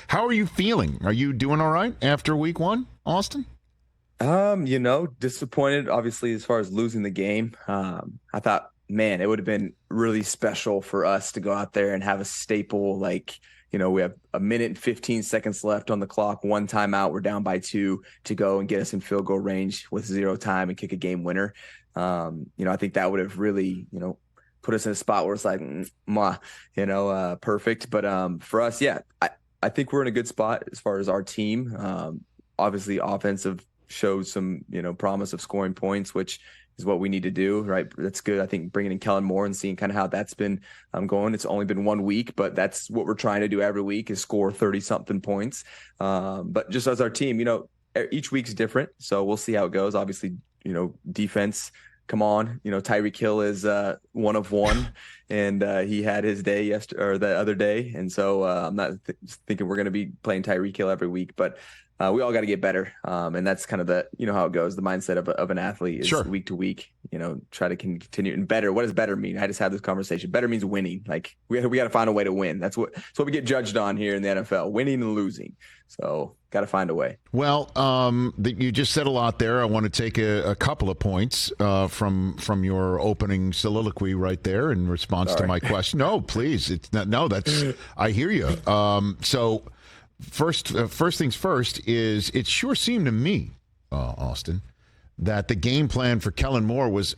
How are you feeling? Are you doing all right after week one, Austin? Disappointed, obviously, as far as losing the game. I thought, man, it would have been really special for us to go out there and have a staple. Like, we have a minute and 15 seconds left on the clock, one timeout, we're down by 2 to go and get us in field goal range with 0 time and kick a game winner. I think that would have really, put us in a spot where it's like, perfect. But for us, yeah, I think we're in a good spot as far as our team. Obviously, offensive shows some, promise of scoring points, which is what we need to do, right? That's good. I think bringing in Kellen Moore and seeing kind of how that's been going. It's only been 1 week, but that's what we're trying to do every week is score 30-something points. But just as our team, each week's different. So we'll see how it goes. Obviously, defense, come on. Tyreek Hill is 1 of 1, and he had his day the other day. And so I'm not thinking we're going to be playing Tyreek Hill every week, but we all got to get better. And that's kind of how it goes. The mindset of an athlete is Sure. Week to week, try to continue. And better, what does better mean? I just had this conversation. Better means winning. Like we got to find a way to win. That's what we get judged on here in the NFL, winning and losing. So got to find a way. Well, you just said a lot there. I want to take a couple of points from your opening soliloquy right there in response to my question. No, please. It's not, no, that's, I hear you. So first things first is it sure seemed to me, Austin, that the game plan for Kellen Moore was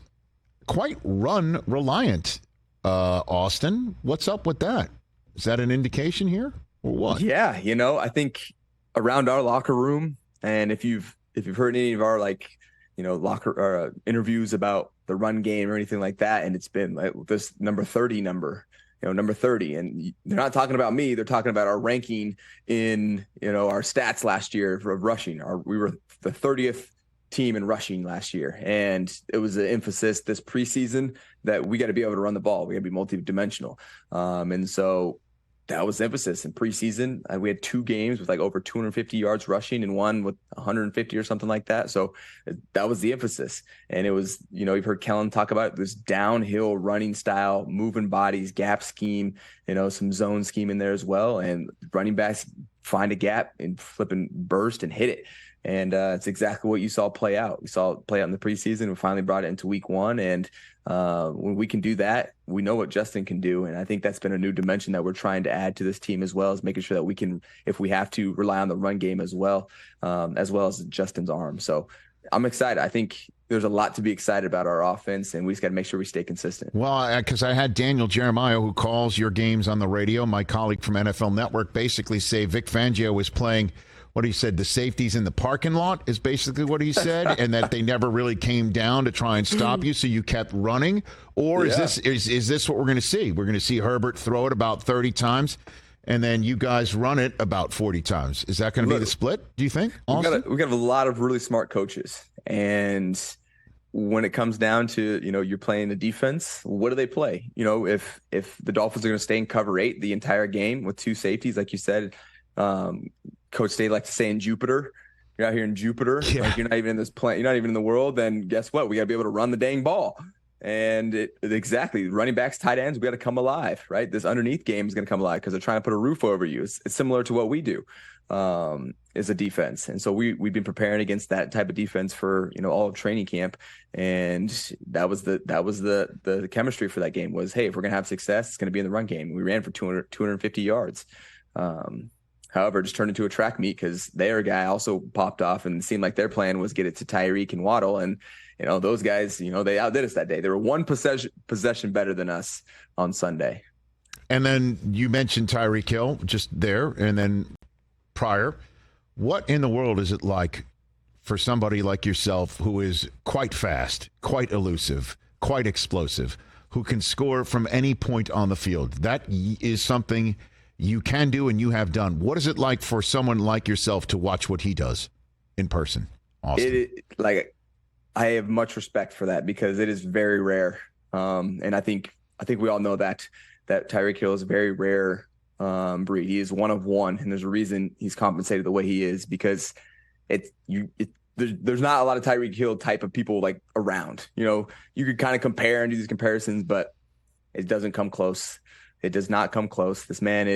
quite run reliant. Austin, what's up with that? Is that an indication here or what? Yeah. I think around our locker room, and if you've heard any of our locker interviews about the run game or anything like that, and it's been like this number 30, number 30, and they're not talking about me, they're talking about our ranking in our stats last year for rushing. We were the 30th team in rushing last year, and it was an emphasis this preseason that we got to be able to run the ball, we got to be multi-dimensional, and so that was the emphasis in preseason. We had 2 games with like over 250 yards rushing and one with 150 or something like that. So that was the emphasis. And it was, you've heard Kellen talk about this downhill running style, moving bodies, gap scheme, some zone scheme in there as well. And running backs find a gap and flip and burst and hit it. And it's exactly what you saw play out. We saw it play out in the preseason. We finally brought it into week 1. And when we can do that, we know what Justin can do. And I think that's been a new dimension that we're trying to add to this team, as well as making sure that we can, if we have to, rely on the run game as well as Justin's arm. So I'm excited. I think there's a lot to be excited about our offense, and we just got to make sure we stay consistent. Well, because I had Daniel Jeremiah, who calls your games on the radio, my colleague from NFL Network, basically say Vic Fangio was playing what he said, the safeties in the parking lot is basically what he said, and that they never really came down to try and stop you, so you kept running? Or is this what we're going to see? We're going to see Herbert throw it about 30 times, and then you guys run it about 40 times. Is that going to be the split, do you think, Austin? We got a lot of really smart coaches, and when it comes down to, you're playing the defense, what do they play? If the Dolphins are going to stay in cover 8 the entire game with 2 safeties, like you said, Coach Day likes to say in Jupiter, you're out here in Jupiter, like you're not even in this planet, you're not even in the world, then guess what? We got to be able to run the dang ball. And exactly, running backs, tight ends, we got to come alive, right? This underneath game is going to come alive because they're trying to put a roof over you. It's similar to what we do as a defense. And so we've been preparing against that type of defense for, all of training camp. And that was the chemistry for that game was, hey, if we're going to have success, it's going to be in the run game. We ran for 250 yards. However, it just turned into a track meet because their guy also popped off, and it seemed like their plan was get it to Tyreek and Waddle. And, those guys, they outdid us that day. They were one possession better than us on Sunday. And then you mentioned Tyreek Hill just there, and then prior. What in the world is it like for somebody like yourself who is quite fast, quite elusive, quite explosive, who can score from any point on the field? That is something you can do and you have done. What is it like for someone like yourself to watch what he does in person, Austin? I have much respect for that because it is very rare. And I think we all know that Tyreek Hill is a very rare breed. He is 1 of 1, and there's a reason he's compensated the way he is because there's not a lot of Tyreek Hill type of people like around. You could kind of compare and do these comparisons, but it doesn't come close. It does not come close. This man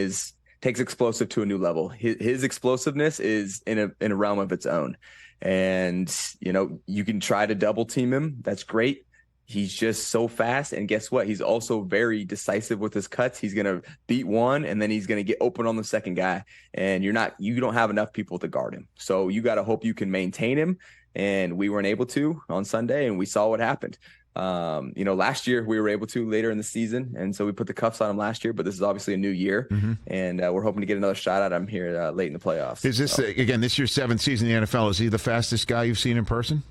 takes explosive to a new level. His explosiveness is in a realm of its own. And, you can try to double team him. That's great. He's just so fast. And guess what? He's also very decisive with his cuts. He's going to beat one, and then he's going to get open on the second guy. And you don't have enough people to guard him. So you got to hope you can maintain him. And we weren't able to on Sunday, and we saw what happened. Last year we were able to later in the season. And so we put the cuffs on him last year, but this is obviously a new year. And we're hoping to get another shot at him here late in the playoffs. Is this, again, this year's 7th season in the NFL? Is he the fastest guy you've seen in person?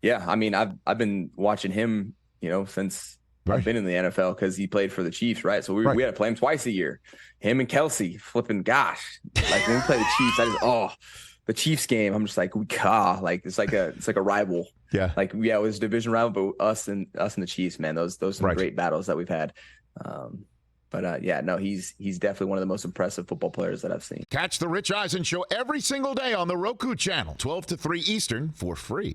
Yeah. I mean, I've been watching him, since I've been in the NFL, because he played for the Chiefs, right? So we had to play him twice a year. Him and Kelsey flipping, gosh. Like when we play the Chiefs, the Chiefs game, I'm just like, it's like a rival. Yeah. It was a division rival, but us and the Chiefs, man, those are some great battles that we've had. He's definitely one of the most impressive football players that I've seen. Catch the Rich Eisen Show every single day on the Roku channel, 12 to 3 Eastern, for free.